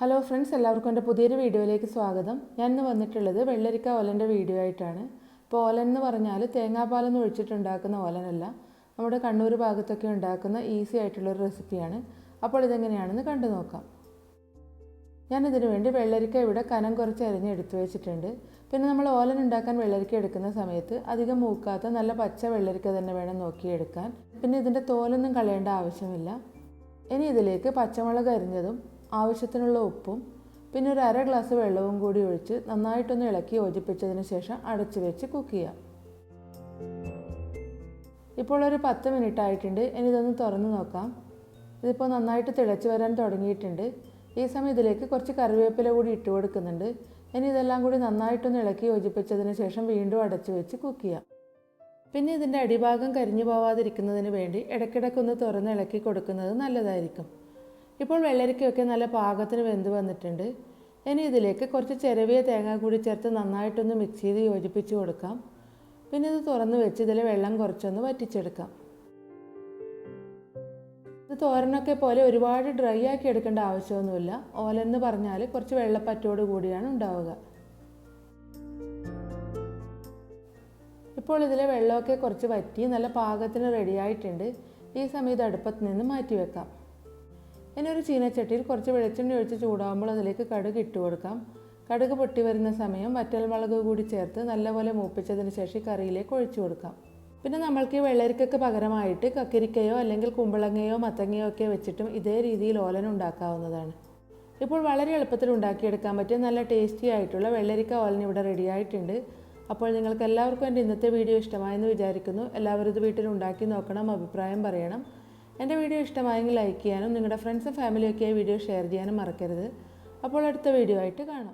Hello friends, എല്ലാവർക്കും എൻ്റെ പുതിയൊരു വീഡിയോയിലേക്ക് സ്വാഗതം. ഞാൻ ഇന്ന് വന്നിട്ടുള്ളത് വെള്ളരിക്ക ഓലൻ്റെ വീഡിയോ ആയിട്ടാണ്. ഇപ്പോൾ ഓലൻ എന്ന് പറഞ്ഞാൽ തേങ്ങാപ്പാലൊന്നും ഒഴിച്ചിട്ടുണ്ടാക്കുന്ന ഓലനല്ല, നമ്മുടെ കണ്ണൂർ ഭാഗത്തൊക്കെ ഉണ്ടാക്കുന്ന ഈസി ആയിട്ടുള്ളൊരു റെസിപ്പിയാണ്. അപ്പോൾ ഇതെങ്ങനെയാണെന്ന് കണ്ടു നോക്കാം. ഞാനിതിനു വേണ്ടി വെള്ളരിക്ക ഇവിടെ കനം കുറച്ച് അരിഞ്ഞ് എടുത്തു വെച്ചിട്ടുണ്ട്. പിന്നെ നമ്മൾ ഓലൻ ഉണ്ടാക്കാൻ വെള്ളരിക്ക എടുക്കുന്ന സമയത്ത് അധികം മൂക്കാത്ത നല്ല പച്ച വെള്ളരിക്ക തന്നെ വേണം നോക്കിയെടുക്കാൻ. പിന്നെ ഇതിൻ്റെ തോലൊന്നും കളയേണ്ട ആവശ്യമില്ല. ഇനി ഇതിലേക്ക് പച്ചമുളക് അരിഞ്ഞതും ആവശ്യത്തിനുള്ള ഉപ്പും പിന്നെ ഒരു അര ഗ്ലാസ് വെള്ളവും കൂടി ഒഴിച്ച് നന്നായിട്ടൊന്ന് ഇളക്കി യോജിപ്പിച്ചതിന് ശേഷം അടച്ചു വെച്ച് കുക്ക് ചെയ്യാം. ഇപ്പോൾ ഒരു 10 മിനിറ്റ് ആയിട്ടുണ്ട്. ഇനി ഇതൊന്ന് തുറന്ന് നോക്കാം. ഇതിപ്പോൾ നന്നായിട്ട് തിളച്ച് വരാൻ തുടങ്ങിയിട്ടുണ്ട്. ഈ സമയം ഇതിലേക്ക് കുറച്ച് കറിവേപ്പില കൂടി ഇട്ട് കൊടുക്കുന്നുണ്ട്. ഇനി ഇതെല്ലാം കൂടി നന്നായിട്ടൊന്ന് ഇളക്കി യോജിപ്പിച്ചതിന് ശേഷം വീണ്ടും അടച്ചു വെച്ച് കുക്ക് ചെയ്യാം. പിന്നെ ഇതിൻ്റെ അടിഭാഗം കരിഞ്ഞു പോവാതിരിക്കുന്നതിന് വേണ്ടി ഇടയ്ക്കിടയ്ക്കൊന്ന് തുറന്ന് ഇളക്കി കൊടുക്കുന്നത് നല്ലതായിരിക്കും. ഇപ്പോൾ വെള്ളരിക്കയൊക്കെ നല്ല പാകത്തിന് വെന്ത് വന്നിട്ടുണ്ട്. ഇനി ഇതിലേക്ക് കുറച്ച് ചിരവിയ തേങ്ങ കൂടി ചേർത്ത് നന്നായിട്ടൊന്ന് മിക്സ് ചെയ്ത് യോജിപ്പിച്ച് കൊടുക്കാം. പിന്നെ ഇത് തുറന്ന് വെച്ച് ഇതിൽ വെള്ളം കുറച്ചൊന്ന് വറ്റിച്ചെടുക്കാം. ഇത് തോരനൊക്കെ പോലെ ഒരുപാട് ഡ്രൈ ആക്കി എടുക്കേണ്ട ആവശ്യമൊന്നുമില്ല. ഓലെന്ന് പറഞ്ഞാൽ കുറച്ച് വെള്ളപ്പറ്റോട് കൂടിയാണ് ഉണ്ടാവുക. ഇപ്പോൾ ഇതിലെ വെള്ളമൊക്കെ കുറച്ച് വറ്റി നല്ല പാകത്തിന് റെഡിയായിട്ടുണ്ട്. ഈ സമയത്ത് അടുപ്പത്ത് നിന്ന് മാറ്റി വെക്കാം. ഇനി ഒരു ചീനച്ചട്ടിയിൽ കുറച്ച് വെളിച്ചെണ്ണ ഒഴിച്ച് ചൂടാകുമ്പോൾ അതിലേക്ക് കടുക് ഇട്ട് കൊടുക്കാം. കടുക് പൊട്ടി വരുന്ന സമയം വറ്റൽമുളക് കൂടി ചേർത്ത് നല്ലപോലെ മൂപ്പിച്ചതിന് ശേഷം കറിയിലേക്ക് ഒഴിച്ചു കൊടുക്കാം. പിന്നെ നമ്മൾക്ക് ഈ വെള്ളരിക്കയ്ക്ക് പകരമായിട്ട് കക്കിരിക്കയോ അല്ലെങ്കിൽ കുമ്പളങ്ങയോ മത്തങ്ങയോ ഒക്കെ വെച്ചിട്ടും ഇതേ രീതിയിൽ ഓലൻ ഉണ്ടാക്കാവുന്നതാണ്. ഇപ്പോൾ വളരെ എളുപ്പത്തിൽ ഉണ്ടാക്കിയെടുക്കാൻ പറ്റിയ നല്ല ടേസ്റ്റി ആയിട്ടുള്ള വെള്ളരിക്ക ഓലൻ ഇവിടെ റെഡി ആയിട്ടുണ്ട്. അപ്പോൾ നിങ്ങൾക്ക് എല്ലാവർക്കും എൻ്റെ ഇന്നത്തെ വീഡിയോ ഇഷ്ടമായെന്ന് വിചാരിക്കുന്നു. എല്ലാവരും ഇത് വീട്ടിൽ ഉണ്ടാക്കി നോക്കണം, അഭിപ്രായം പറയണം. എൻ്റെ വീഡിയോ ഇഷ്ടമായെങ്കിൽ ലൈക്ക് ചെയ്യാനും നിങ്ങളുടെ ഫ്രണ്ട്സും ഫാമിലിയൊക്കെയായി വീഡിയോ ഷെയർ ചെയ്യാനും മറക്കരുത്. അപ്പോൾ അടുത്ത വീഡിയോ ആയിട്ട് കാണാം.